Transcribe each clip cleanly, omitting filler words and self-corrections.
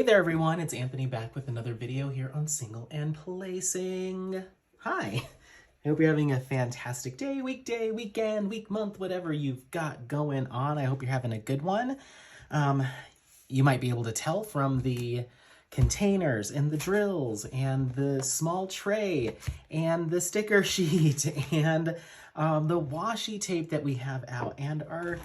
Hey there everyone, it's Anthony back with another video here on Single and Placing. Hi, I hope you're having a fantastic day, weekday, weekend, week, month, whatever you've got going on. I hope you're having a good one. You might be able to tell from the containers and the drills and the small tray and the sticker sheet and the washi tape that we have out and our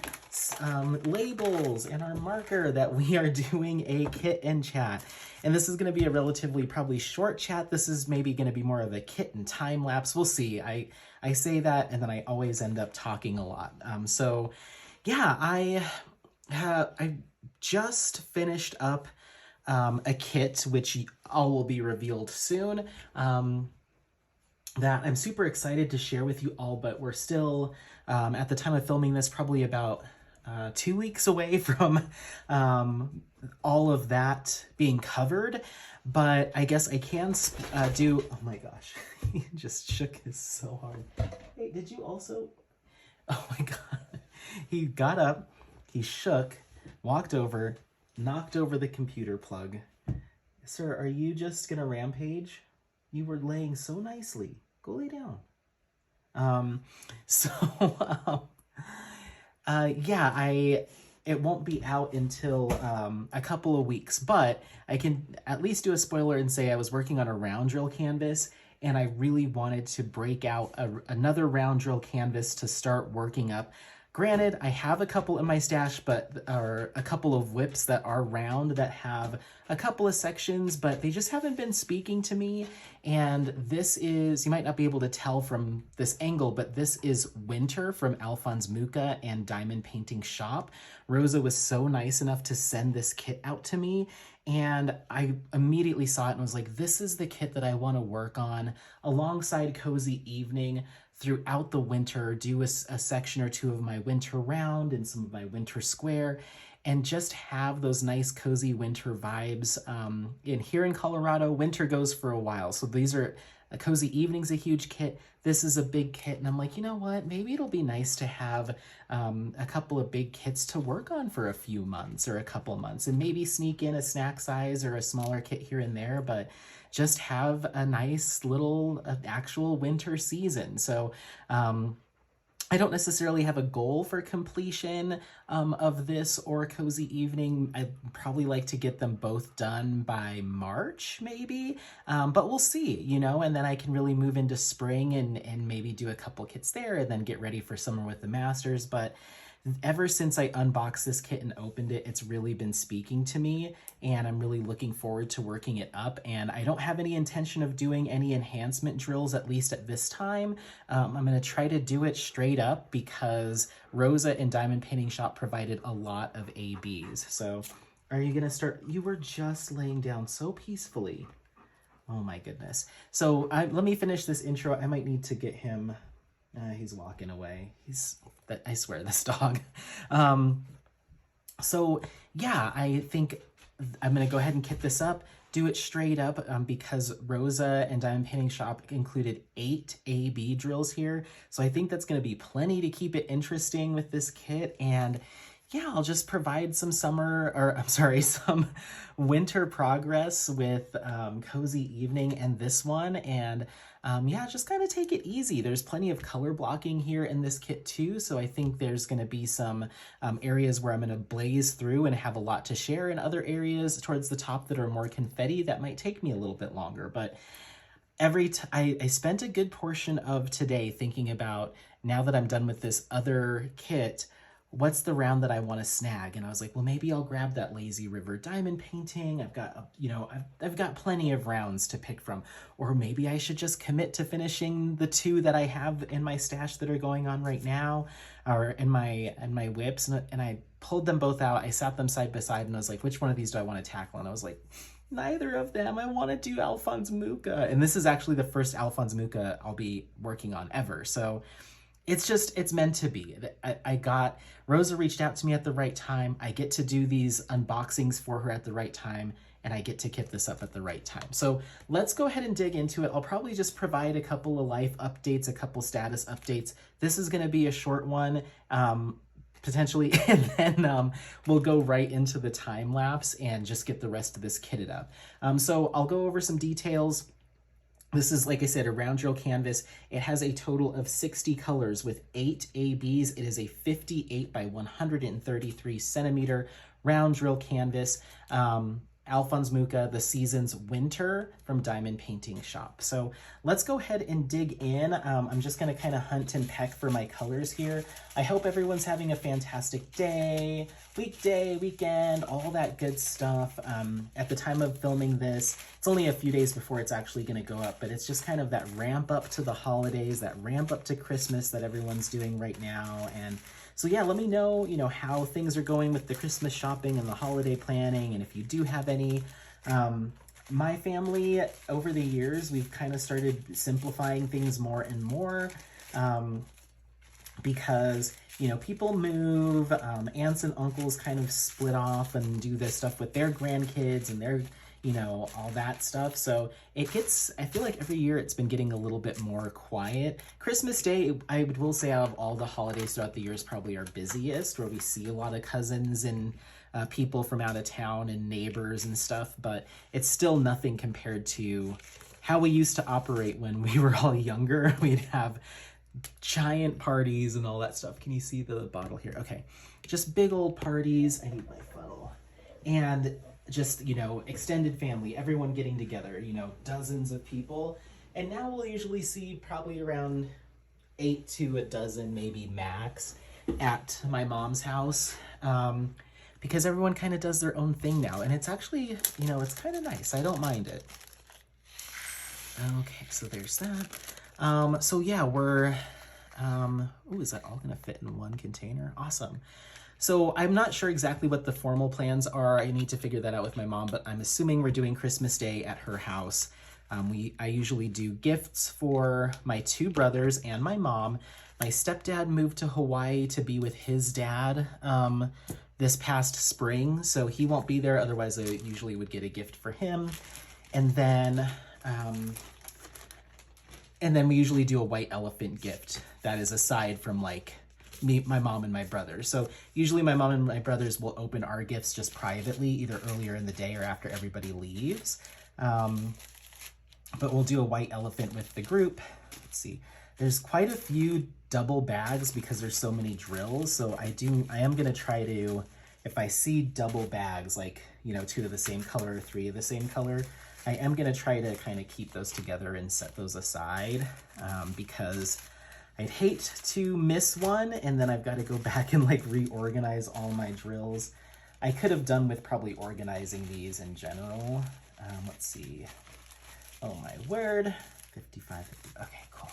labels and our marker that we are doing a kit and chat. And this is going to be a relatively probably short chat. This is maybe going to be more of a kit and time lapse. We'll see. I say that and then I always end up talking a lot. So yeah, I just finished up a kit, which all will be revealed soon, that I'm super excited to share with you all, but we're still, at the time of filming this, probably about 2 weeks away from all of that being covered. But I guess I can do, oh my gosh, he just shook his so hard. Hey, did you also, oh my God, he got up, he shook, walked over, knocked over the computer plug. Sir, are you just gonna rampage? You were laying so nicely. Go lay down. Yeah, it won't be out until a couple of weeks, but I can at least do a spoiler and say I was working on a round drill canvas and I really wanted to break out another round drill canvas to start working up. Granted, I have a couple in my stash, or a couple of whips that are round that have a couple of sections, but they just haven't been speaking to me. And this is, you might not be able to tell from this angle, but this is Winter from Alphonse Mucha and Diamond Painting Shoppe. Rosa was so nice enough to send this kit out to me, and I immediately saw it and was like, this is the kit that I want to work on alongside Cozy Evening throughout the winter, do a section or two of my winter round and some of my winter square, and just have those nice cozy winter vibes. Here in Colorado, winter goes for a while. So these are, Cozy Evening's a huge kit. This is a big kit. And I'm like, you know what? Maybe it'll be nice to have a couple of big kits to work on for a few months or a couple months, and maybe sneak in a snack size or a smaller kit here and there, but just have a nice little actual winter season. So I don't necessarily have a goal for completion of this or Cozy Evening. I'd probably like to get them both done by March, maybe, but we'll see, you know, and then I can really move into spring and maybe do a couple kits there and then get ready for summer with the masters. But ever since I unboxed this kit and opened it, it's really been speaking to me, and I'm really looking forward to working it up. And I don't have any intention of doing any enhancement drills, at least at this time. I'm going to try to do it straight up because Rosa and Diamond Painting Shoppe provided a lot of ABs. So are you going to start? You were just laying down so peacefully. Oh my goodness. So let me finish this intro. I might need to get him. He's walking away. I swear, this dog. So yeah, I think I'm gonna go ahead and kit this up, do it straight up, because Rosa and Diamond Painting Shoppe included 8 AB drills here. So I think that's gonna be plenty to keep it interesting with this kit. And yeah, I'll just provide some some winter progress with Cozy Evening and this one. And yeah, just kind of take it easy. There's plenty of color blocking here in this kit too. So I think there's going to be some areas where I'm going to blaze through and have a lot to share, and other areas towards the top that are more confetti that might take me a little bit longer. But I spent a good portion of today thinking about, now that I'm done with this other kit, what's the round that I want to snag? And I was like, well, maybe I'll grab that Lazy River diamond painting. I've got, you know, I've got plenty of rounds to pick from. Or maybe I should just commit to finishing the 2 that I have in my stash that are going on right now, or in my whips. And I pulled them both out. I sat them side by side and I was like, which one of these do I want to tackle? And I was like, neither of them. I want to do Alphonse Mucha. And this is actually the first Alphonse Mucha I'll be working on ever. So it's meant to be. Rosa reached out to me at the right time. I get to do these unboxings for her at the right time, and I get to kit this up at the right time. So let's go ahead and dig into it. I'll probably just provide a couple of life updates, a couple status updates. This is going to be a short one. potentially, and then we'll go right into the time lapse and just get the rest of this kitted up. So I'll go over some details. This is, like I said, a round drill canvas. It has a total of 60 colors with 8 ABs. It is a 58 by 133 centimeter round drill canvas. Alphonse Mucha, The Season's Winter from Diamond Painting Shoppe. So let's go ahead and dig in. I'm just gonna kind of hunt and peck for my colors here. I hope everyone's having a fantastic day, weekday, weekend, all that good stuff. At the time of filming this, it's only a few days before it's actually gonna go up, but it's just kind of that ramp up to the holidays, that ramp up to Christmas that everyone's doing right now. And so yeah, let me know, how things are going with the Christmas shopping and the holiday planning, and if you do have any. My family, over the years, we've kind of started simplifying things more and more, because, people move, aunts and uncles kind of split off and do this stuff with their grandkids and their, all that stuff. So I feel like every year it's been getting a little bit more quiet. Christmas Day, I will say, out of all the holidays throughout the year, is probably our busiest, where we see a lot of cousins and people from out of town and neighbors and stuff, but it's still nothing compared to how we used to operate when we were all younger. We'd have giant parties and all that stuff. Can you see the bottle here? Okay, just big old parties. I need my funnel. And just, extended family, everyone getting together, dozens of people. And now we'll usually see probably around 8 to a dozen, maybe max, at my mom's house, because everyone kind of does their own thing now. And it's actually, it's kind of nice. I don't mind it. Okay, so there's that. So yeah, we're, is that all gonna fit in one container? Awesome. So I'm not sure exactly what the formal plans are. I need to figure that out with my mom, but I'm assuming we're doing Christmas Day at her house. I usually do gifts for my 2 brothers and my mom. My stepdad moved to Hawaii to be with his dad this past spring, so he won't be there. Otherwise, I usually would get a gift for him. And then we usually do a white elephant gift that is aside from like me, my mom, and my brothers. So usually my mom and my brothers will open our gifts just privately, either earlier in the day or after everybody leaves. But we'll do a white elephant with the group. Let's see. There's quite a few double bags because there's so many drills. So I am gonna try to, if I see double bags, like, 2 of the same color or 3 of the same color, I am gonna try to kind of keep those together and set those aside, because I'd hate to miss one and then I've got to go back and like reorganize all my drills. I could have done with probably organizing these in general. Let's see. Oh my word. 55, 50. Okay, cool.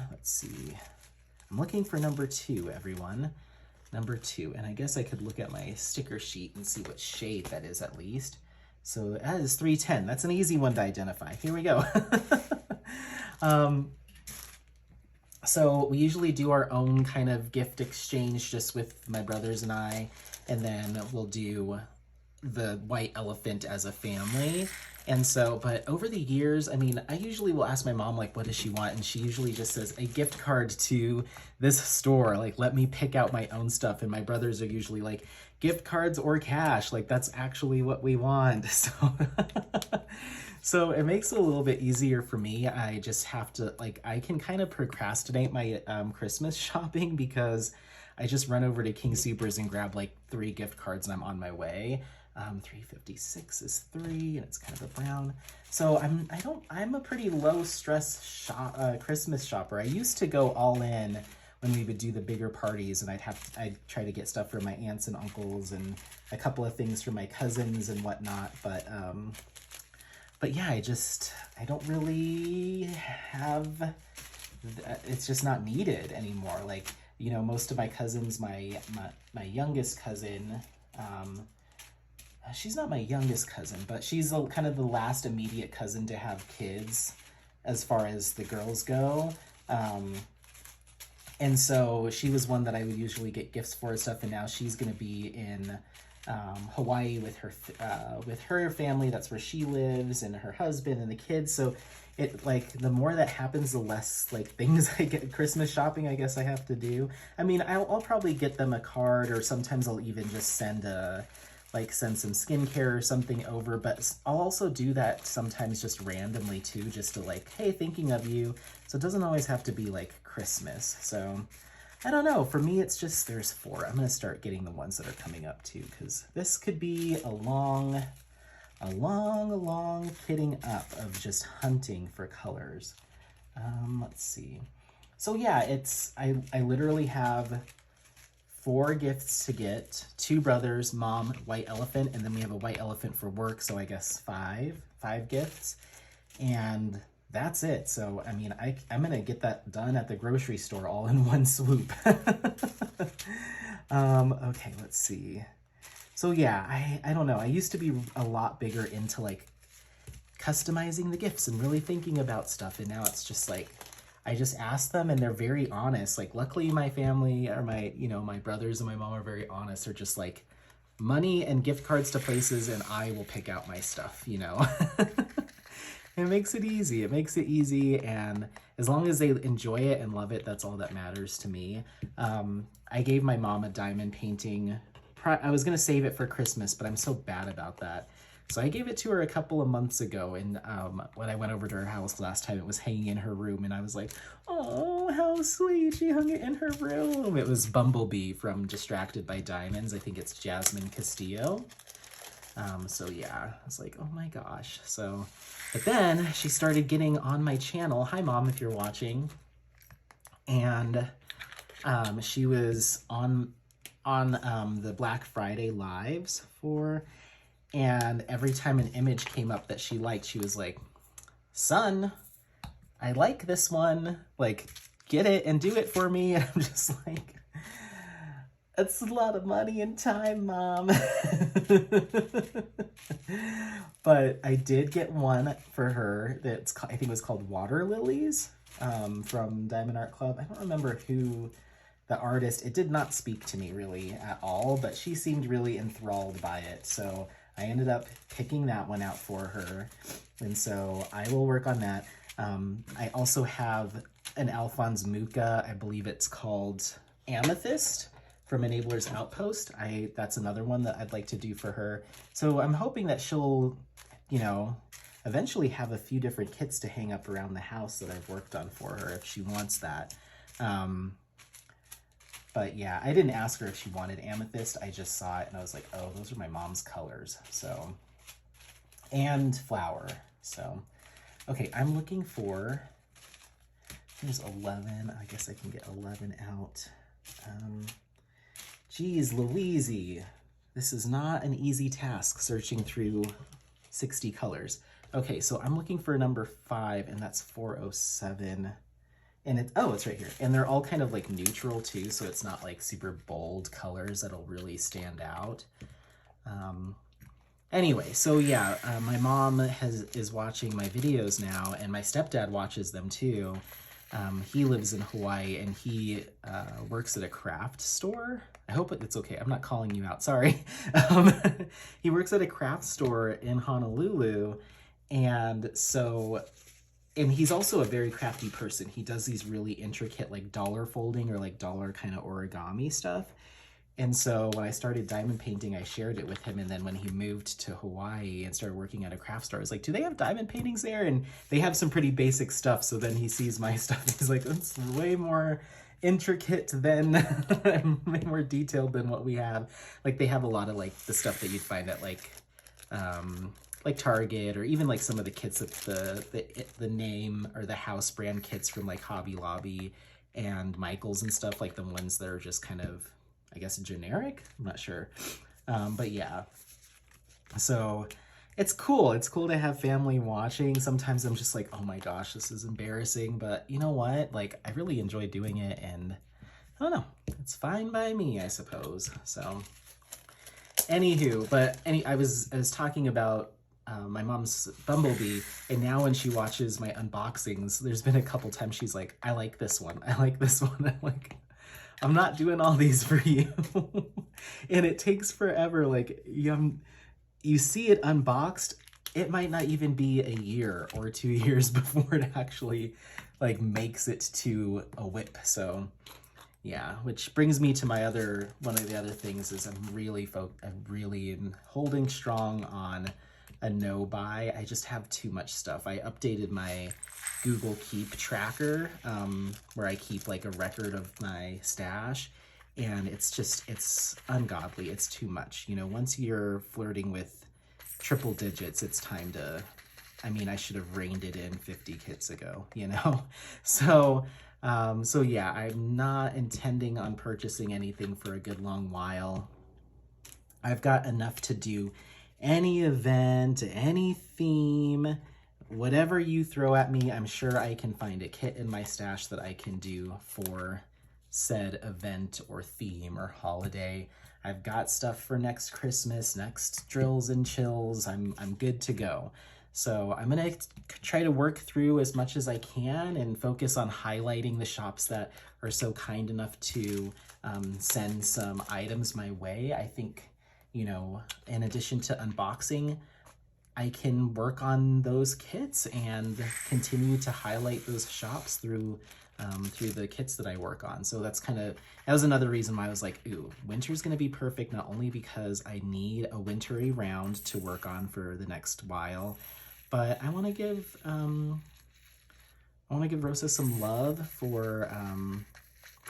Let's see. I'm looking for number 2, everyone. Number 2. And I guess I could look at my sticker sheet and see what shade that is at least. So that is 310. That's an easy one to identify. Here we go. So we usually do our own kind of gift exchange just with my brothers and I, and then we'll do the white elephant as a family. And so, but over the years, I mean, I usually will ask my mom, like, what does she want? And she usually just says a gift card to this store, like, let me pick out my own stuff. And my brothers are usually like, gift cards or cash, like, that's actually what we want. So, so it makes it a little bit easier for me. I just have to, like, I can kind of procrastinate my Christmas shopping because I just run over to King Soopers and grab like 3 gift cards and I'm on my way. 356 is 3 and it's kind of a brown. So I'm a pretty low stress Christmas shopper. I used to go all in when we would do the bigger parties, and I'd try to get stuff for my aunts and uncles and a couple of things for my cousins and whatnot. But yeah, I don't really have, it's just not needed anymore. Like, most of my cousins, my youngest cousin, she's not my youngest cousin, but she's kind of the last immediate cousin to have kids as far as the girls go. And so she was one that I would usually get gifts for and stuff. And now she's going to be in with her family. That's where she lives, and her husband and the kids. So it, like, the more that happens, the less, like, things I get Christmas shopping I guess I have to do. I mean, I'll probably get them a card, or sometimes I'll even just send send some skincare or something over, but I'll also do that sometimes just randomly too, just to like, hey, thinking of you. So it doesn't always have to be like Christmas. So I don't know, for me it's just, there's 4. I'm gonna start getting the ones that are coming up too, because this could be a long kitting up of just hunting for colors. Let's see. So yeah, I literally have 4 gifts to get. 2 brothers, mom, white elephant, and then we have a white elephant for work, so I guess 5 gifts. And that's it. So, I mean, I'm gonna get that done at the grocery store all in one swoop. Okay, let's see. So yeah, I don't know. I used to be a lot bigger into like customizing the gifts and really thinking about stuff, and now it's just like, I just ask them and they're very honest. Like, luckily my family, or my, you know, my brothers and my mom are very honest. They're just like, money and gift cards to places and I will pick out my stuff, you know. It makes it easy. It makes it easy, and as long as they enjoy it and love it, that's all that matters to me. I gave my mom a diamond painting. I was gonna save it for Christmas, but I'm so bad about that. So I gave it to her a couple of months ago, and when I went over to her house last time, it was hanging in her room, and I was like, oh, how sweet, she hung it in her room. It was Bumblebee from Distracted by Diamonds. I think it's Jasmine Castillo. So yeah, I was like, oh my gosh. So, but then she started getting on my channel. Hi Mom, if you're watching. And she was on the Black Friday lives and every time an image came up that she liked, she was like, son, I like this one, like, get it and do it for me. And I'm just like, that's a lot of money and time, Mom. But I did get one for her that's, I think it was called Water Lilies, from Diamond Art Club. I don't remember who the artist, it did not speak to me really at all, but she seemed really enthralled by it. So I ended up picking that one out for her. And so I will work on that. I also have an Alphonse Mucha, I believe it's called Amethyst, from Enabler's Outpost. That's another one that I'd like to do for her. So I'm hoping that she'll, you know, eventually have a few different kits to hang up around the house that I've worked on for her if she wants that. But yeah, I didn't ask her if she wanted amethyst. I just saw it and I was like, oh, those are my mom's colors. So, and flower. So, okay, I'm looking for, there's 11. I guess I can get 11 out. Geez, Louise, this is not an easy task searching through 60 colors. Okay, so I'm looking for number 5, and that's 407. And it's right here. And they're all kind of like neutral too, so it's not like super bold colors that'll really stand out. Anyway, so yeah, my mom is watching my videos now, and my stepdad watches them too. He lives in Hawaii, and he works at a craft store. I hope it's okay. I'm not calling you out, sorry. He works at a craft store in Honolulu, and so, and he's also a very crafty person. He does these really intricate like dollar folding or like dollar kind of origami stuff. And so when I started diamond painting, I shared it with him. And then when he moved to Hawaii and started working at a craft store, I was like, do they have diamond paintings there? And they have some pretty basic stuff. So then he sees my stuff. He's like, it's way more intricate than, way more detailed than what we have. Like they have a lot of like the stuff that you'd find at like Target, or even like some of the kits of the name or the house brand kits from like Hobby Lobby and Michael's and stuff, like the ones that are just kind of, I guess, generic. I'm not sure. But yeah, so it's cool. It's cool to have family watching. Sometimes I'm just like, oh my gosh, this is embarrassing, but you know what? Like, I really enjoy doing it, and I don't know, it's fine by me, I suppose. So anywho, but I was talking about my mom's Bumblebee, and now when she watches my unboxings, there's been a couple times she's like, I like this one. I like this one. I'm like, I'm not doing all these for you. And it takes forever. Like you see it unboxed it might not even be a year or 2 years before it actually like makes it to a whip. So yeah, which brings me to my one of the other things is I'm really am holding strong on a no buy. I just have too much stuff. I updated my Google Keep tracker, where I keep like a record of my stash, and it's ungodly. It's too much. You know, once you're flirting with triple digits, it's time to, I mean, I should have reined it in 50 kits ago, you know? So yeah, I'm not intending on purchasing anything for a good long while. I've got enough to do any event, any theme, whatever you throw at me. I'm sure I can find a kit in my stash that I can do for said event or theme or holiday. I've got stuff for next Christmas, next drills and chills. I'm good to go. So I'm gonna try to work through as much as I can and focus on highlighting the shops that are so kind enough to send some items my way. I think, you know, in addition to unboxing, I can work on those kits and continue to highlight those shops through the kits that I work on. So that was another reason why I was like, ooh, winter's gonna be perfect, not only because I need a wintry round to work on for the next while, but I wanna give Rosa some love for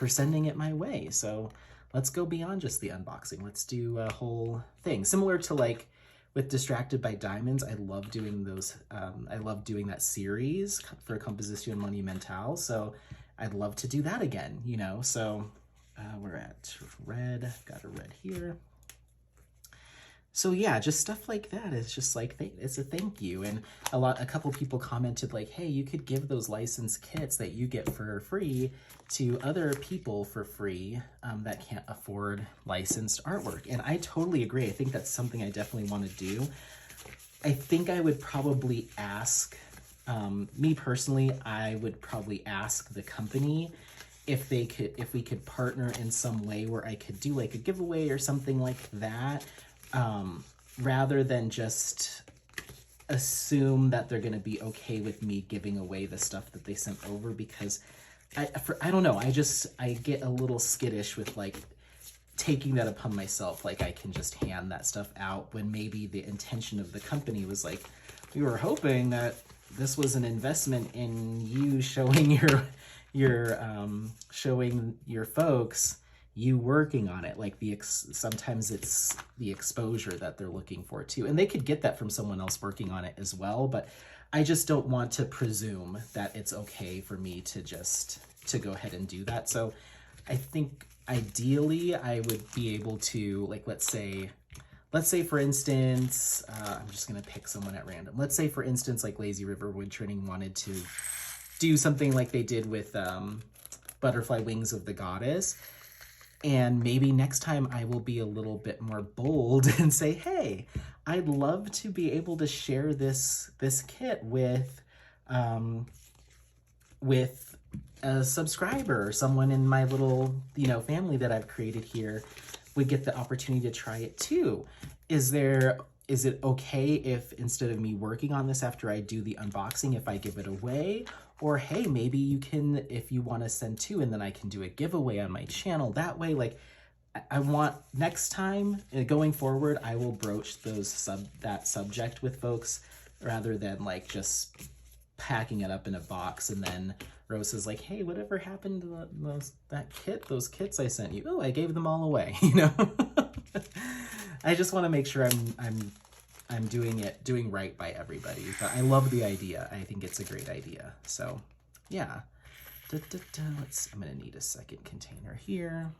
sending it my way. So let's go beyond just the unboxing. Let's do a whole thing. Similar to like with Distracted by Diamonds, I love doing those. I love doing that series for Composition Monumentale. So I'd love to do that again, you know? So we're at red, got a red here. So yeah, just stuff like that. It's just like, it's a thank you. And a couple people commented like, hey, you could give those licensed kits that you get for free to other people for free that can't afford licensed artwork. And I totally agree. I think that's something I definitely want to do. I think I would probably ask, me personally, I would probably ask the company if we could partner in some way where I could do like a giveaway or something like that. Rather than just assume that they're going to be okay with me giving away the stuff that they sent over, because I don't know, I get a little skittish with like taking that upon myself. Like I can just hand that stuff out when maybe the intention of the company was like, we were hoping that this was an investment in you showing showing your folks you working on it. Like sometimes it's the exposure that they're looking for too. And they could get that from someone else working on it as well, but I just don't want to presume that it's okay for me to go ahead and do that. So I think ideally I would be able to, like, let's say for instance, I'm just gonna pick someone at random. Let's say for instance, like Lazy River Wood Turning wanted to do something like they did with Butterfly Wings of the Goddess. And maybe next time I will be a little bit more bold and say, hey, I'd love to be able to share this kit with a subscriber or someone in my little, you know, family that I've created here would get the opportunity to try it too. Is it okay if instead of me working on this after I do the unboxing, if I give it away? Or hey, maybe you can, if you want to send two, and then I can do a giveaway on my channel that way. Like I want next time going forward, I will broach that subject with folks rather than like just packing it up in a box and then Rosa's like, hey, whatever happened to those kits I sent you? Oh, I gave them all away, you know? I just want to make sure I'm doing right by everybody. But I love the idea. I think it's a great idea. So yeah. I'm gonna need a second container here.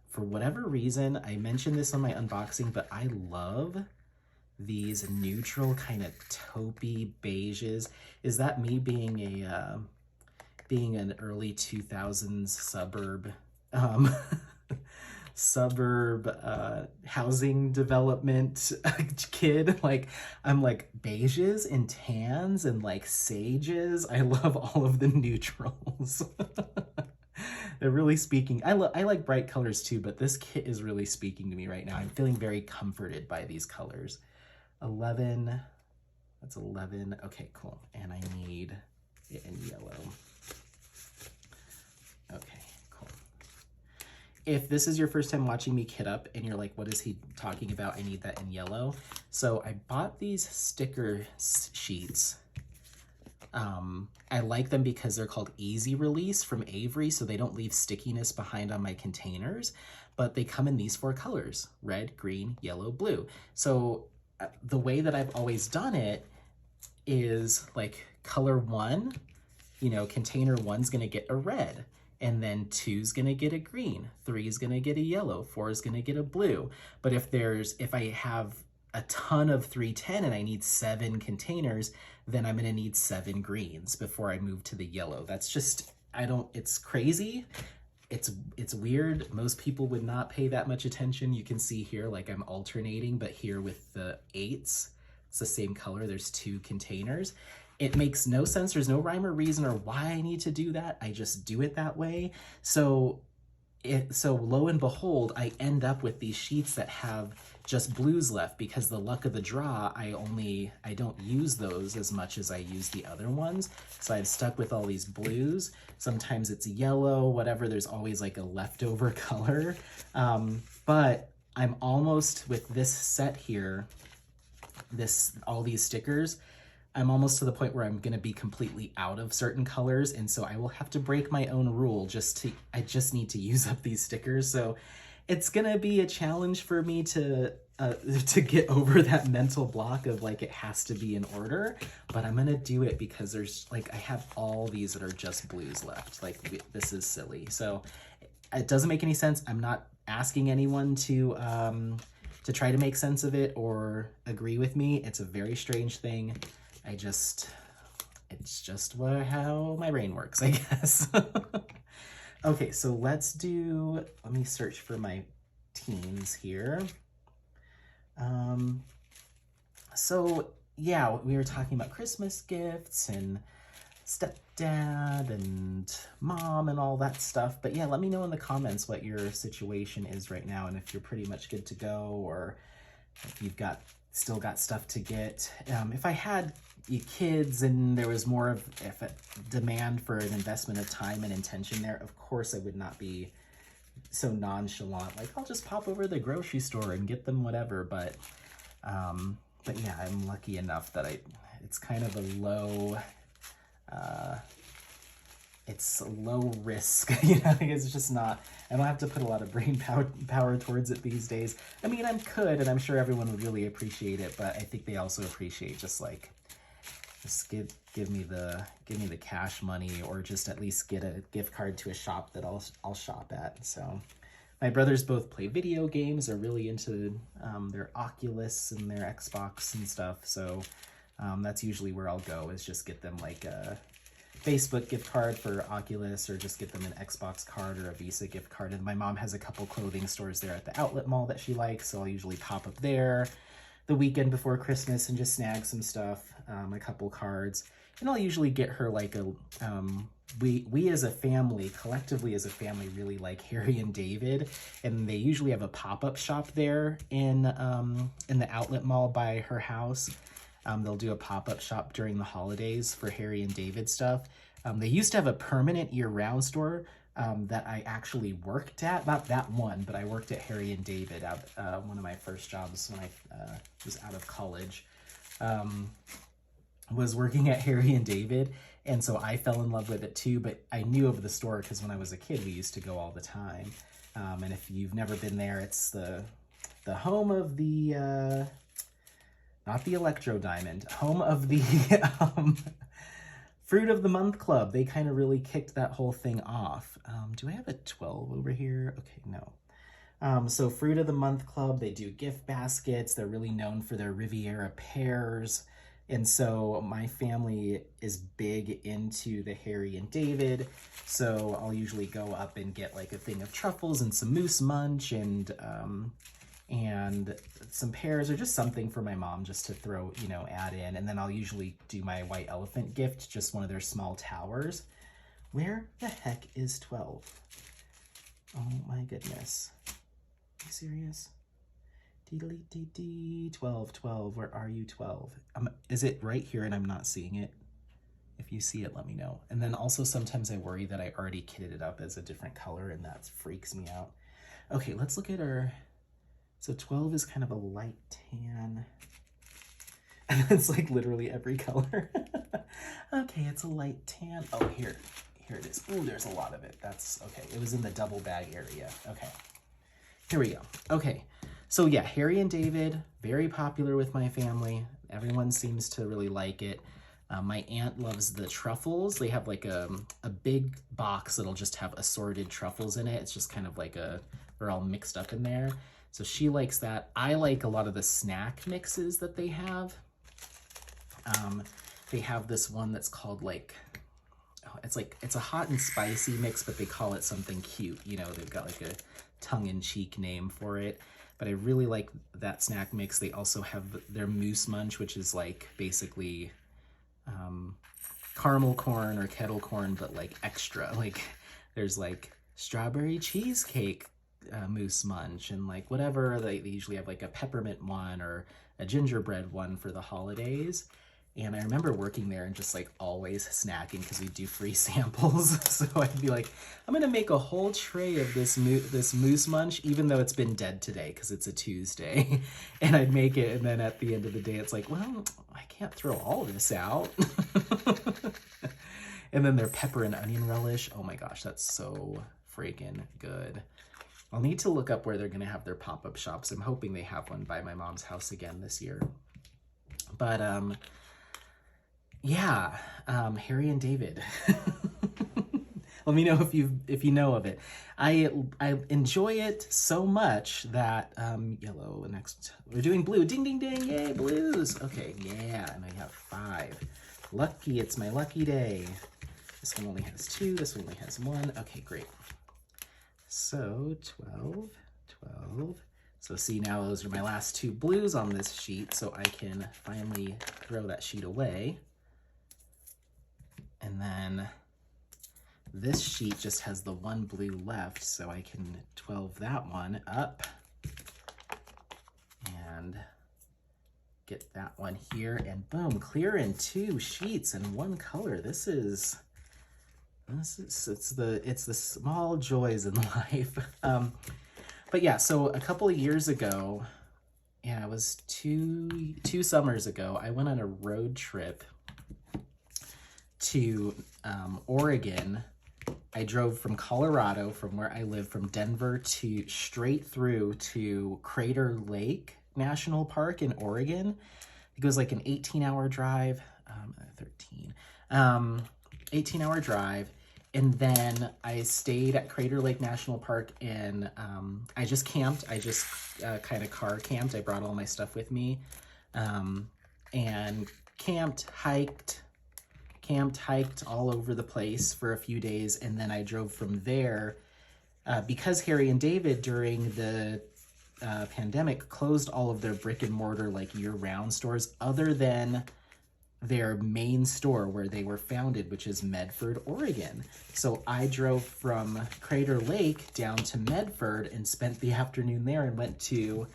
For whatever reason, I mentioned this on my unboxing, but I love these neutral kind of taupey beiges. Is that me being an early 2000s suburb housing development kid? Like I'm like beiges and tans and like sages. I love all of the neutrals. They're really speaking. I like bright colors too, but this kit is really speaking to me right now. I'm feeling very comforted by these colors. 11, That's 11. Okay, cool. And I need it in yellow. Okay, cool. If this is your first time watching me kit up and you're like, what is he talking about? I need that in yellow. So I bought these sticker sheets. I like them because they're called Easy Release from Avery, so they don't leave stickiness behind on my containers, but they come in these 4 colors: red, green, yellow, blue. So the way that I've always done it is like color 1, you know, container 1's gonna get a red, and then 2's gonna get a green, 3's gonna get a yellow, 4's gonna get a blue. But if I have a ton of 310 and I need 7 containers, then I'm gonna need 7 greens before I move to the yellow. That's just, it's crazy. It's weird. Most people would not pay that much attention. You can see here, like I'm alternating, but here with the 8s, it's the same color. There's 2 containers. It makes no sense. There's no rhyme or reason or why I need to do that. I just do it that way. So lo and behold, I end up with these sheets that have just blues left, because the luck of the draw, I don't use those as much as I use the other ones. So I've stuck with all these blues. Sometimes it's yellow, whatever. There's always like a leftover color. But I'm almost, with this set here, all these stickers, I'm almost to the point where I'm going to be completely out of certain colors, and so I will have to break my own rule I just need to use up these stickers. So it's going to be a challenge for me to get over that mental block of like, it has to be in order, but I'm going to do it because there's like, I have all these that are just blues left. Like, this is silly. So it doesn't make any sense. I'm not asking anyone to try to make sense of it or agree with me. It's a very strange thing. It's just how my brain works, I guess. Okay, so let me search for my teens here. So yeah, we were talking about Christmas gifts and stepdad and mom and all that stuff. But yeah, let me know in the comments what your situation is right now, and if you're pretty much good to go, or if you've still got stuff to get. If I had kids and there was more of a demand for an investment of time and intention there, of course I would not be so nonchalant, like I'll just pop over to the grocery store and get them whatever. But yeah, I'm lucky enough that it's kind of a low, it's low risk, you know. It's just not, I don't have to put a lot of brain power towards it these days. I mean, I could, and I'm sure everyone would really appreciate it, but I think they also appreciate just give me the cash money, or just at least get a gift card to a shop that I'll shop at. So my brothers both play video games. They're really into their Oculus and their Xbox and stuff. So that's usually where I'll go, is just get them like a Facebook gift card for Oculus, or just get them an Xbox card or a Visa gift card. And my mom has a couple clothing stores there at the outlet mall that she likes, so I'll usually pop up there the weekend before Christmas and just snag some stuff, a couple cards. And I'll usually get her like we as a family, collectively as a family, really like Harry and David, and they usually have a pop-up shop there in the outlet mall by her house. They'll do a pop-up shop during the holidays for Harry and David stuff. They used to have a permanent year-round store that I actually worked at. Not that one, but I worked at Harry and David at one of my first jobs when I was out of college. Was working at Harry and David, and so I fell in love with it too. But I knew of the store because when I was a kid, we used to go all the time. And if you've never been there, it's the home of the not the Electro Diamond, home of the Fruit of the Month Club. They kind of really kicked that whole thing off. Do I have a 12 over here? Okay, no. So Fruit of the Month Club, they do gift baskets. They're really known for their Riviera pears. And so my family is big into the Harry and David. So I'll usually go up and get like a thing of truffles and some moose munch and some pears, or just something for my mom just to throw, add in. And then I'll usually do my white elephant gift, just one of their small towers. Where the heck is 12? Oh my goodness. Are you serious? 12, 12, where are you, 12? Is it right here and I'm not seeing it? If you see it, let me know. And then also sometimes I worry that I already kitted it up as a different color and that freaks me out. Okay, let's look at our, so 12 is kind of a light tan. And it's like literally every color. Okay, it's a light tan. Oh, here it is. Oh, there's a lot of it. That's okay. It was in the double bag area. Okay, here we go. Okay, so yeah, Harry and David, very popular with my family. Everyone seems to really like it. My aunt loves the truffles. They have like a big box that'll just have assorted truffles in it. It's just kind of like they're all mixed up in there. So she likes that. I like a lot of the snack mixes that they have. They have this one that's called like, oh, it's a hot and spicy mix, but they call it something cute. You know, they've got like a tongue-in-cheek name for it. But I really like that snack mix. They also have their Moose Munch, which is like basically caramel corn or kettle corn, but like extra. Like there's like strawberry cheesecake Moose Munch and like whatever. They usually have like a peppermint one or a gingerbread one for the holidays. And I remember working there and just like always snacking because we do free samples. So I'd be like, I'm gonna make a whole tray of this Moose Munch, even though it's been dead today because it's a Tuesday. And I'd make it, and then at the end of the day, it's like, well, I can't throw all of this out. And then their pepper and onion relish. Oh my gosh, that's so freaking good. I'll need to look up where they're gonna have their pop-up shops. I'm hoping they have one by my mom's house again this year. But yeah, Harry and David. Let me know if you know of it. I enjoy it so much that yellow next. We're doing blue. Ding ding ding! Yay, blues! Okay, yeah, and I have 5. Lucky, it's my lucky day. This one only has 2. This one only has 1. Okay, great. So 12, 12. So see, now those are my last 2 blues on this sheet, so I can finally throw that sheet away. And then this sheet just has the 1 blue left, so I can 12 that one up and get that one here, and boom, clear in 2 sheets in 1 color. It's the small joys in life. But yeah, so a couple of years ago, yeah, it was two summers ago, I went on a road trip to Oregon. I drove from Colorado, from where I live, from Denver to straight through to Crater Lake National Park in Oregon. It was like an 18-hour drive, 18-hour drive. And then I stayed at Crater Lake National Park and I just camped. I just kind of car camped. I brought all my stuff with me and camped, hiked all over the place for a few days. And then I drove from there because Harry and David during the pandemic closed all of their brick and mortar like year-round stores other than their main store where they were founded, which is Medford, Oregon. So I drove from Crater Lake down to Medford and spent the afternoon there and went to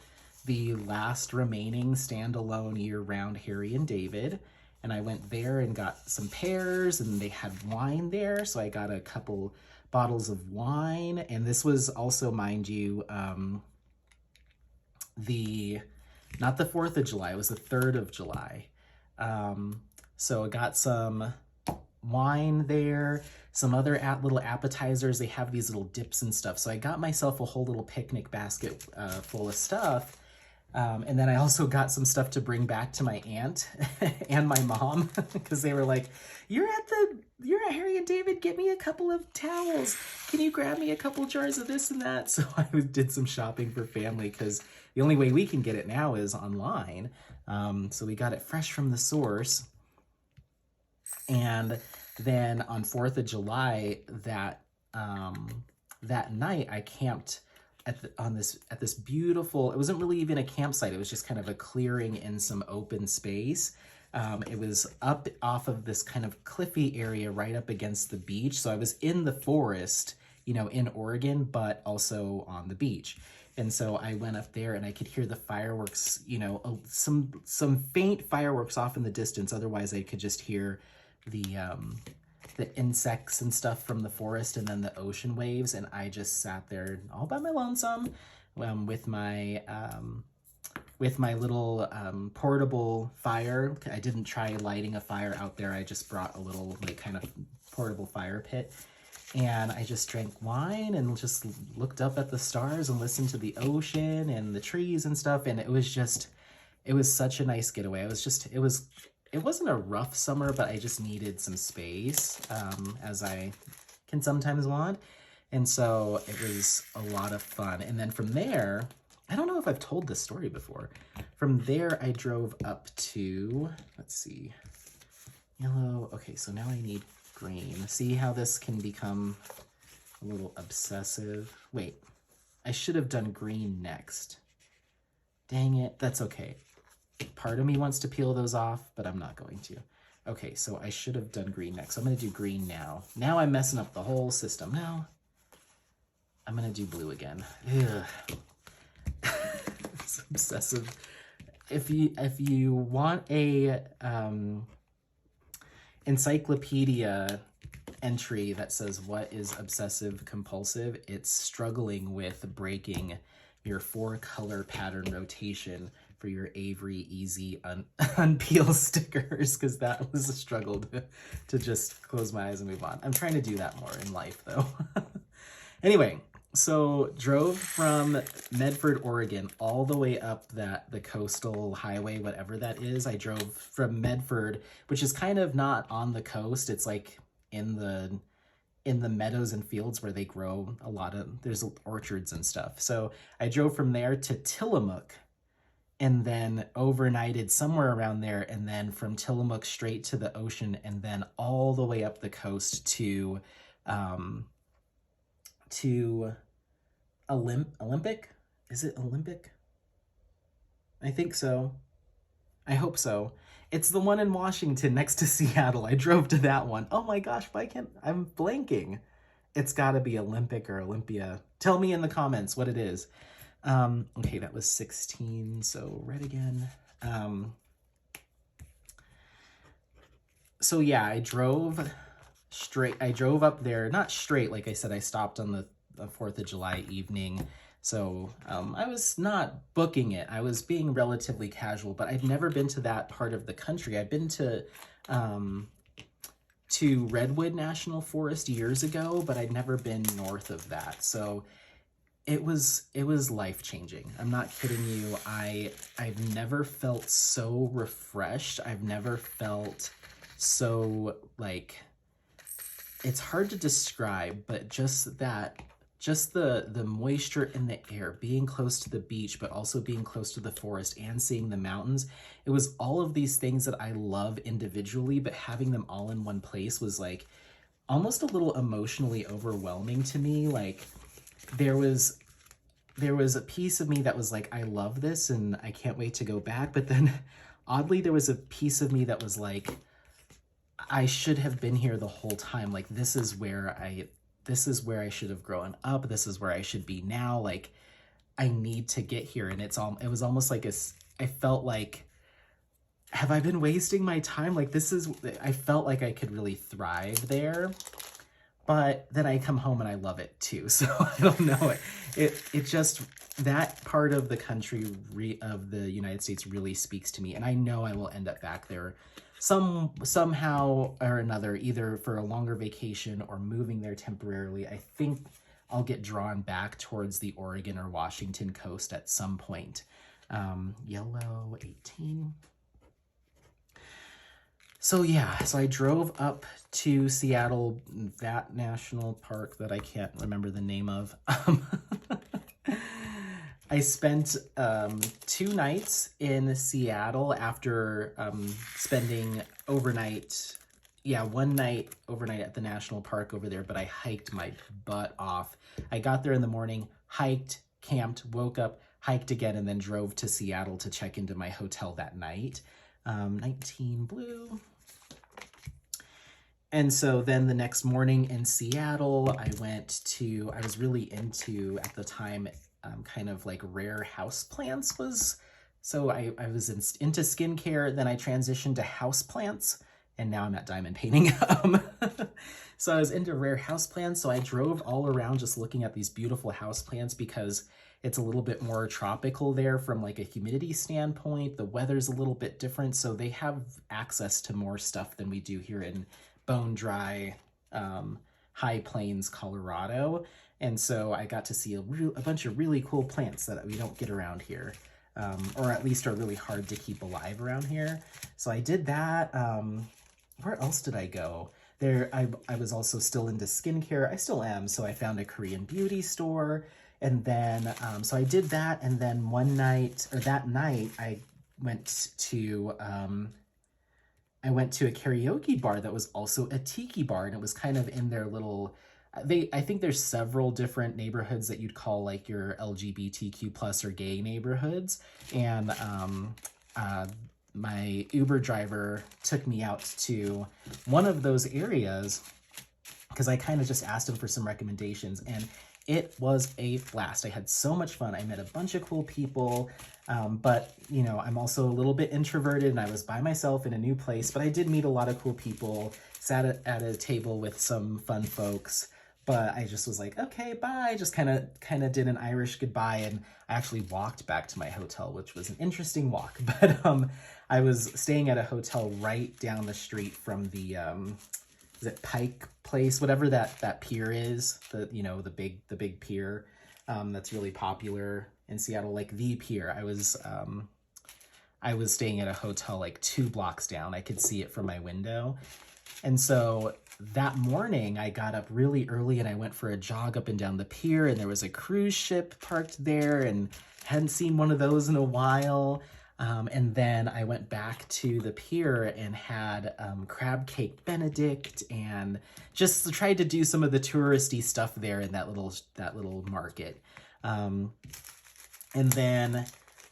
the last remaining standalone year-round Harry and David. And I went there and got some pears, and they had wine there. So I got a couple bottles of wine. And this was also, mind you, not the 4th of July, it was the 3rd of July. So I got some wine there, some other little appetizers. They have these little dips and stuff. So I got myself a whole little picnic basket full of stuff. And then I also got some stuff to bring back to my aunt and my mom because they were like, you're at Harry and David, get me a couple of towels. Can you grab me a couple jars of this and that? So I did some shopping for family because the only way we can get it now is online. So we got it fresh from the source. And then on 4th of July, that night I camped at this beautiful, it wasn't really even a campsite. It was just kind of a clearing in some open space. It was up off of this kind of cliffy area right up against the beach. So I was in the forest, you know, in Oregon, but also on the beach. And so I went up there and I could hear the fireworks, you know, some faint fireworks off in the distance. Otherwise I could just hear the insects and stuff from the forest and then the ocean waves. And I just sat there all by my lonesome with my little portable fire. I didn't try lighting a fire out there. I just brought a little like kind of portable fire pit. And I just drank wine and just looked up at the stars and listened to the ocean and the trees and stuff. And it was such a nice getaway. It wasn't a rough summer, but I just needed some space, as I can sometimes want. And so it was a lot of fun. And then from there, I don't know if I've told this story before. From there, I drove up to, let's see, yellow. Okay, so now I need green. See how this can become a little obsessive? Wait, I should have done green next. Dang it, that's okay. Part of me wants to peel those off, but I'm not going to. Okay, so I should have done green next. So I'm gonna do green now. Now I'm messing up the whole system. Now I'm gonna do blue again. Ugh. It's obsessive. If you want a encyclopedia entry that says what is obsessive compulsive, it's struggling with breaking your 4-color pattern rotation for your Avery Easy unpeel stickers, because that was a struggle to just close my eyes and move on. I'm trying to do that more in life though. Anyway, so drove from Medford, Oregon, all the way up the coastal highway, whatever that is. I drove from Medford, which is kind of not on the coast. It's like in the meadows and fields where they grow there's orchards and stuff. So I drove from there to Tillamook and then overnighted somewhere around there. And then from Tillamook straight to the ocean and then all the way up the coast to Olympic? Is it Olympic? I think so. I hope so. It's the one in Washington next to Seattle. I drove to that one. Oh my gosh, I'm blanking. It's gotta be Olympic or Olympia. Tell me in the comments what it is. Okay, that was 16, so red again. So yeah, I drove up there, not straight, like I said, I stopped on the 4th of July evening. So I was not booking it. I was being relatively casual, but I've never been to that part of the country. I've been to Redwood National Forest years ago, but I'd never been north of that. So it was life-changing. I'm not kidding you. I've never felt so refreshed. I've never felt so like, it's hard to describe, but just the moisture in the air, being close to the beach, but also being close to the forest and seeing the mountains. It was all of these things that I love individually, but having them all in one place was like almost a little emotionally overwhelming to me. Like there was a piece of me that was like, I love this and I can't wait to go back. But then oddly, there was a piece of me that was like, I should have been here the whole time. Like, this is where I should have grown up. This is where I should be now. Like, I need to get here. And it was almost like I felt like, have I been wasting my time? Like, I felt like I could really thrive there. But then I come home and I love it too. So I don't know. It just, that part of the country of the United States really speaks to me. And I know I will end up back there somehow or another, either for a longer vacation or moving there temporarily. I think I'll get drawn back towards the Oregon or Washington coast at some point. Yellow 18. So yeah, so I drove up to Seattle, that national park that I can't remember the name of. I spent 2 nights in Seattle after spending overnight. Yeah, 1 night overnight at the national park over there, but I hiked my butt off. I got there in the morning, hiked, camped, woke up, hiked again, and then drove to Seattle to check into my hotel that night. 19 blue. And so then the next morning in Seattle, I was really into, at the time, kind of like rare house plants was, so I was into skincare, then I transitioned to house plants, and now I'm at diamond painting. So I was into rare houseplants, so I drove all around just looking at these beautiful houseplants because it's a little bit more tropical there from like a humidity standpoint. The weather's a little bit different, so they have access to more stuff than we do here in bone dry, high plains, Colorado. And so I got to see a bunch of really cool plants that we don't get around here, or at least are really hard to keep alive around here. So I did that. Where else did I go? There, I was also still into skincare. I still am, so I found a Korean beauty store, and then, so I did that, and then that night, I went to a karaoke bar that was also a tiki bar, and it was kind of in their little, I think there's several different neighborhoods that you'd call like your LGBTQ plus or gay neighborhoods, and my Uber driver took me out to one of those areas because I kind of just asked him for some recommendations, and it was a blast. I had so much fun. I met a bunch of cool people, but you know, I'm also a little bit introverted, and I was by myself in a new place, but I did meet a lot of cool people, sat at a table with some fun folks. But I just was like, okay, bye. Just kind of did an Irish goodbye, and I actually walked back to my hotel, which was an interesting walk. But I was staying at a hotel right down the street from the is it Pike Place, whatever that pier is, the big pier that's really popular in Seattle, like the pier. I was staying at a hotel like 2 blocks down. I could see it from my window. And so that morning I got up really early and I went for a jog up and down the pier, and there was a cruise ship parked there, and hadn't seen one of those in a while. And then I went back to the pier and had crab cake Benedict, and just tried to do some of the touristy stuff there in that little market. And then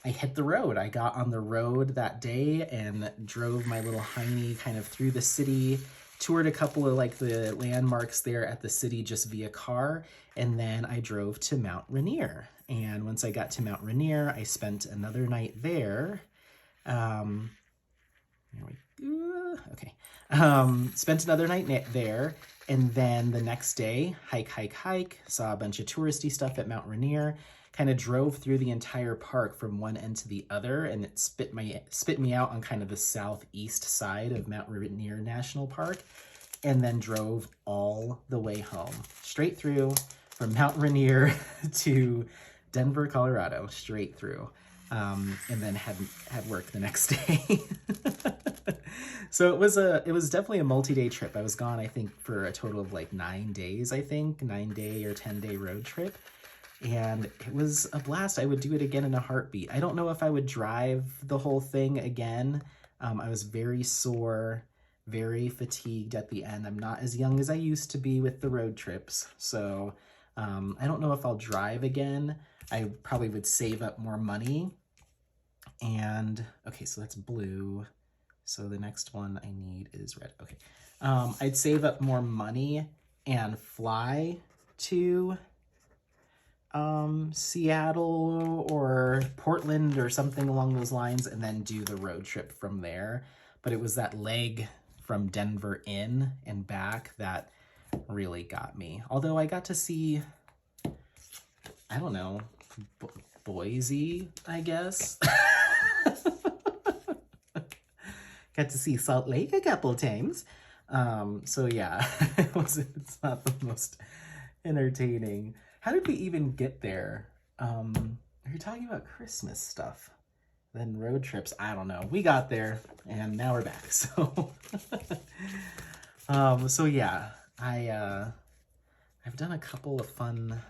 I hit the road. I got on the road that day and drove my little hiney kind of through the city, toured a couple of like the landmarks there at the city just via car, and then I drove to Mount Rainier. And once I got to Mount Rainier, I spent another night there. Spent another night there, and then the next day, hike, saw a bunch of touristy stuff at Mount Rainier, kind of drove through the entire park from one end to the other, and it spit me out on kind of the southeast side of Mount Rainier National Park, and then drove all the way home, straight through from Mount Rainier to Denver, Colorado, straight through, and then had work the next day. So it was definitely a multi-day trip. I was gone, I think, for a total of like 9 days, 9-day or 10-day road trip. And it was a blast. I would do it again in a heartbeat. I don't know if I would drive the whole thing again. I was very sore, very fatigued at the end. I'm not as young as I used to be with the road trips. So I don't know if I'll drive again. I probably would save up more money. And okay, so that's blue. So the next one I need is red. Okay. I'd save up more money and fly to Seattle or Portland or something along those lines, and then do the road trip from there. But it was that leg from Denver in and back that really got me. Although I got to see, I don't know, Boise, I guess. Got to see Salt Lake a couple times. So yeah, it's not the most entertaining. How did we even get there? Are you talking about Christmas stuff? Then road trips, I don't know. We got there and now we're back. So, so yeah, I've done a couple of fun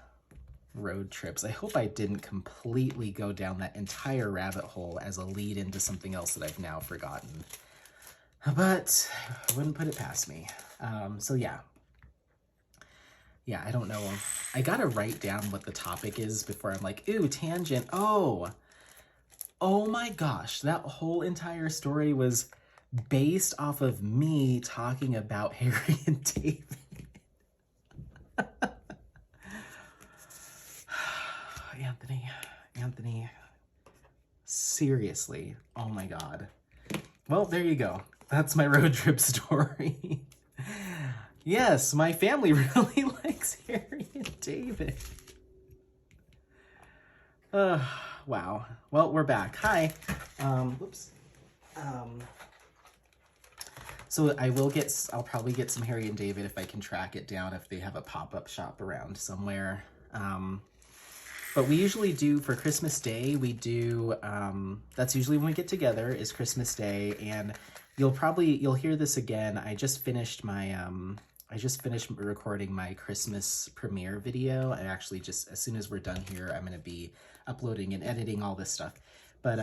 road trips. I hope I didn't completely go down that entire rabbit hole as a lead into something else that I've now forgotten. But I wouldn't put it past me. So yeah. Yeah, I don't know. I gotta write down what the topic is before I'm like, ooh, tangent. Oh my gosh. That whole entire story was based off of me talking about Harry and David. Anthony, seriously, oh my God. Well, there you go. That's my road trip story. Yes, my family really likes Harry and David. Wow. Well, we're back. Hi. Whoops. So I'll probably get some Harry and David if I can track it down, if they have a pop-up shop around somewhere. But we usually do, for Christmas Day, we do, that's usually when we get together, is Christmas Day, and you'll hear this again. I just finished recording my Christmas premiere video. I actually just, as soon as we're done here, I'm gonna be uploading and editing all this stuff. But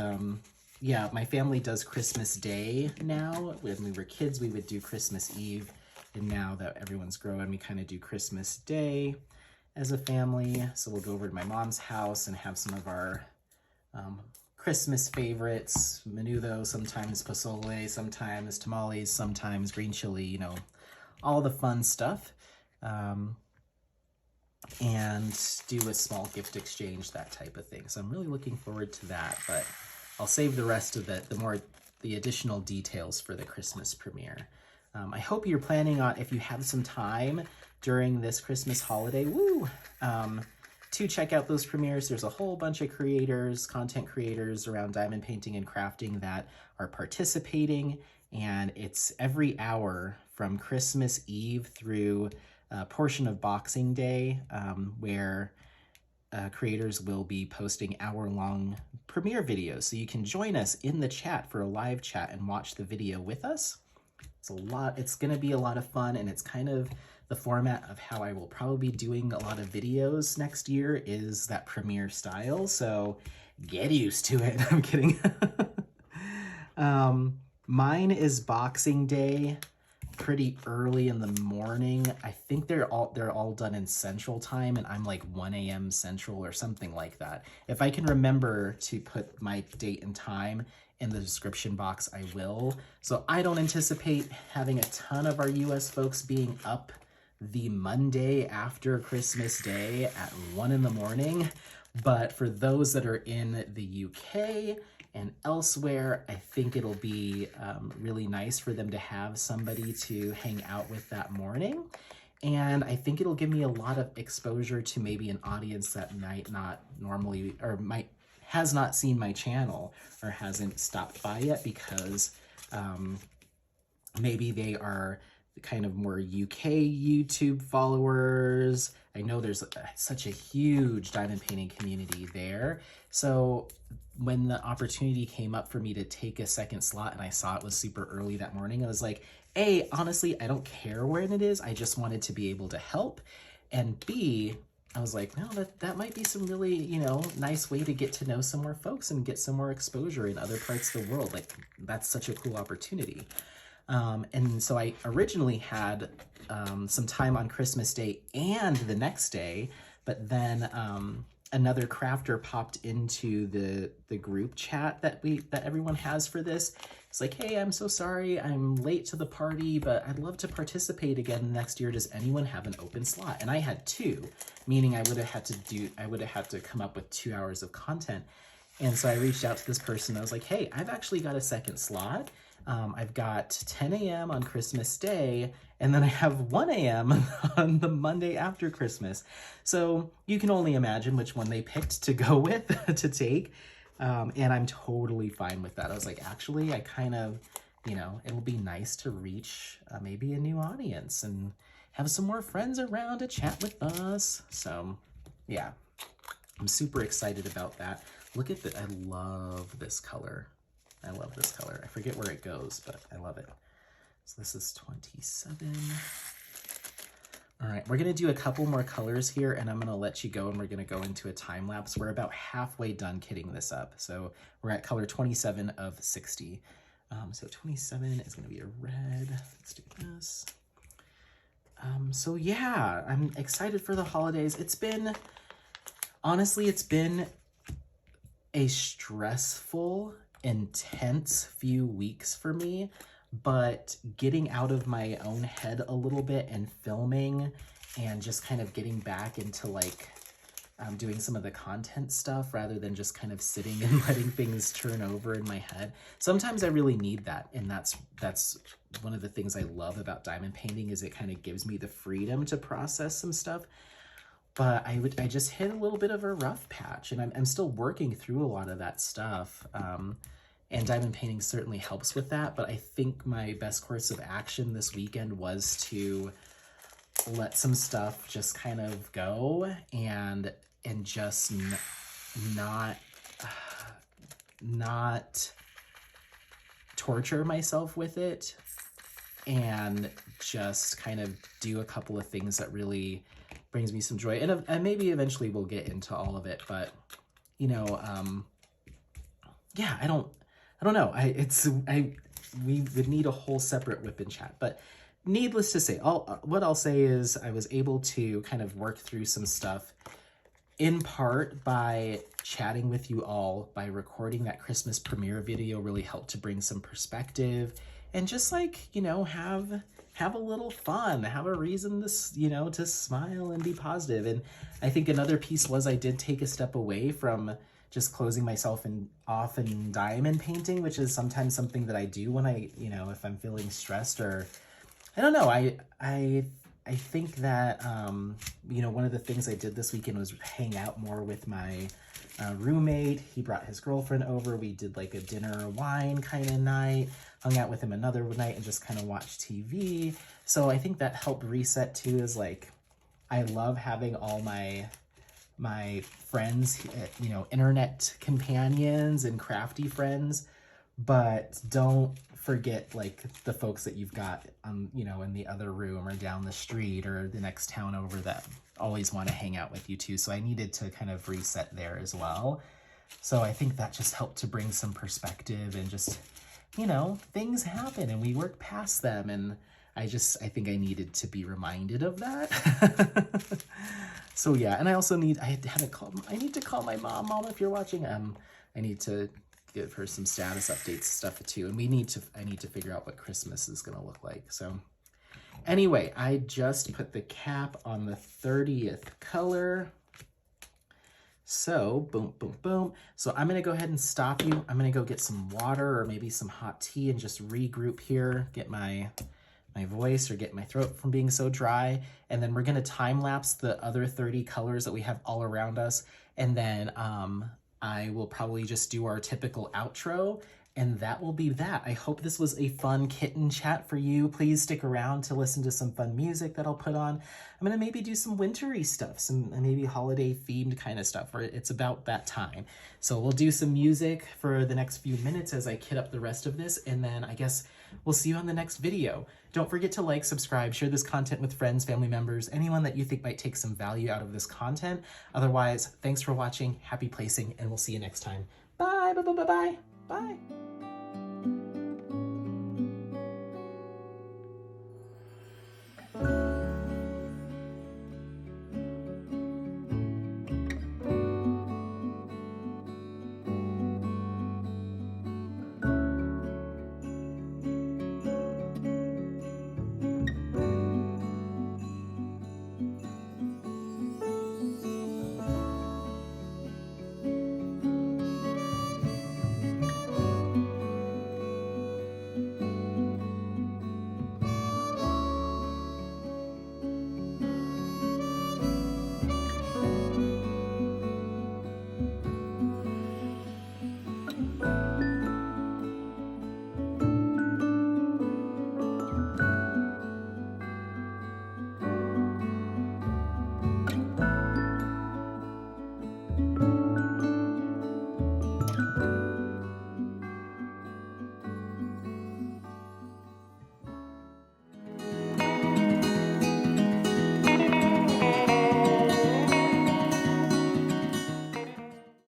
yeah, my family does Christmas Day now. When we were kids, we would do Christmas Eve, and now that everyone's grown, we kind of do Christmas Day as a family. So we'll go over to my mom's house and have some of our Christmas favorites, menudo, sometimes pozole, sometimes tamales, sometimes green chili, you know, all the fun stuff. And do a small gift exchange, that type of thing. So I'm really looking forward to that, but I'll save the rest of the additional details for the Christmas premiere. I hope you're planning on, if you have some time during this Christmas holiday, to check out those premieres. There's a whole bunch of content creators around diamond painting and crafting that are participating, and it's every hour from Christmas Eve through a portion of Boxing Day, where creators will be posting hour-long premiere videos. So you can join us in the chat for a live chat and watch the video with us. It's gonna be a lot of fun, and it's kind of the format of how I will probably be doing a lot of videos next year, is that premiere style. So get used to it. I'm kidding. Mine is Boxing Day, pretty early in the morning. I think they're all done in Central Time, and I'm like 1 a.m. Central or something like that. If I can remember to put my date and time in the description box, I will. So I don't anticipate having a ton of our US folks being up the Monday after Christmas Day at 1 in the morning. But for those that are in the UK and elsewhere, I think it'll be really nice for them to have somebody to hang out with that morning. And I think it'll give me a lot of exposure to maybe an audience that might not normally, or has not seen my channel or hasn't stopped by yet, because maybe they are kind of more UK YouTube followers. I know there's such a huge diamond painting community there. So when the opportunity came up for me to take a second slot and I saw it was super early that morning, I was like, A, honestly, I don't care when it is. I just wanted to be able to help. And B, I was like, no, that might be some really, you know, nice way to get to know some more folks and get some more exposure in other parts of the world. Like, that's such a cool opportunity. And so I originally had some time on Christmas Day and the next day, but then another crafter popped into the group chat that everyone has for this. It's like, hey, I'm so sorry I'm late to the party, but I'd love to participate again next year. Does anyone have an open slot? And I had 2, meaning I would have had to come up with 2 hours of content. And so I reached out to this person. I was like, hey, I've actually got a second slot. I've got 10 a.m. on Christmas Day, and then I have 1 a.m. on the Monday after Christmas. So you can only imagine which one they picked to go with, to take. And I'm totally fine with that. I was like, actually, I kind of, you know, it'll be nice to reach maybe a new audience and have some more friends around to chat with us. So yeah, I'm super excited about that. Look at I love this color. I love this color. I forget where it goes, but I love it. So this is 27. All right, we're gonna do a couple more colors here, and I'm gonna let you go, and we're gonna go into a time lapse. We're about halfway done kitting this up. So we're at color 27 of 60. So 27 is gonna be a red. Let's do this. So yeah, I'm excited for the holidays. Honestly, it's been a stressful, intense few weeks for me, but getting out of my own head a little bit and filming and just kind of getting back into like doing some of the content stuff rather than just kind of sitting and letting things turn over in my head. Sometimes I really need that, and that's one of the things I love about diamond painting is it kind of gives me the freedom to process some stuff. But I just hit a little bit of a rough patch, and I'm still working through a lot of that stuff. And diamond painting certainly helps with that, but I think my best course of action this weekend was to let some stuff just kind of go and just not torture myself with it, and just kind of do a couple of things that really brings me some joy. And maybe eventually we'll get into all of it, but you know, yeah, I don't know. We would need a whole separate whip and chat, but needless to say, what I'll say is I was able to kind of work through some stuff in part by chatting with you all, by recording that Christmas premiere video really helped to bring some perspective and just like, you know, have a little fun, have a reason to, you know, to smile and be positive. And I think another piece was I did take a step away from just closing myself off in diamond painting, which is sometimes something that I do when I, you know, if I'm feeling stressed or I don't know. I think that, you know, one of the things I did this weekend was hang out more with my roommate. He brought his girlfriend over. We did like a dinner wine kind of night, hung out with him another night and just kind of watched TV. So I think that helped reset too, is like, I love having all my friends, you know, internet companions and crafty friends, but don't forget like the folks that you've got you know, in the other room or down the street or the next town over that always want to hang out with you too. So I needed to kind of reset there as well. So I think that just helped to bring some perspective, and just, you know, things happen and we work past them, and I think I needed to be reminded of that. So yeah, and I also need to call my mom. Mom, if you're watching, I need to give her some status updates stuff too, and I need to figure out what Christmas is gonna look like. So anyway, I just put the cap on the 30th color. So boom, boom, boom. So I'm gonna go ahead and stop you. I'm gonna go get some water or maybe some hot tea and just regroup here, get my voice or get my throat from being so dry. And then we're gonna time lapse the other 30 colors that we have all around us. And then I will probably just do our typical outro, and that will be that. I hope this was a fun kitten chat for you. Please stick around to listen to some fun music that I'll put on. I'm gonna maybe do some wintry stuff, some maybe holiday themed kind of stuff, where it's about that time. So we'll do some music for the next few minutes as I kit up the rest of this, and then I guess we'll see you on the next video. Don't forget to like, subscribe, share this content with friends, family members, anyone that you think might take some value out of this content. Otherwise, thanks for watching, happy placing, and we'll see you next time. Bye, bye, bye, bye, bye, bye.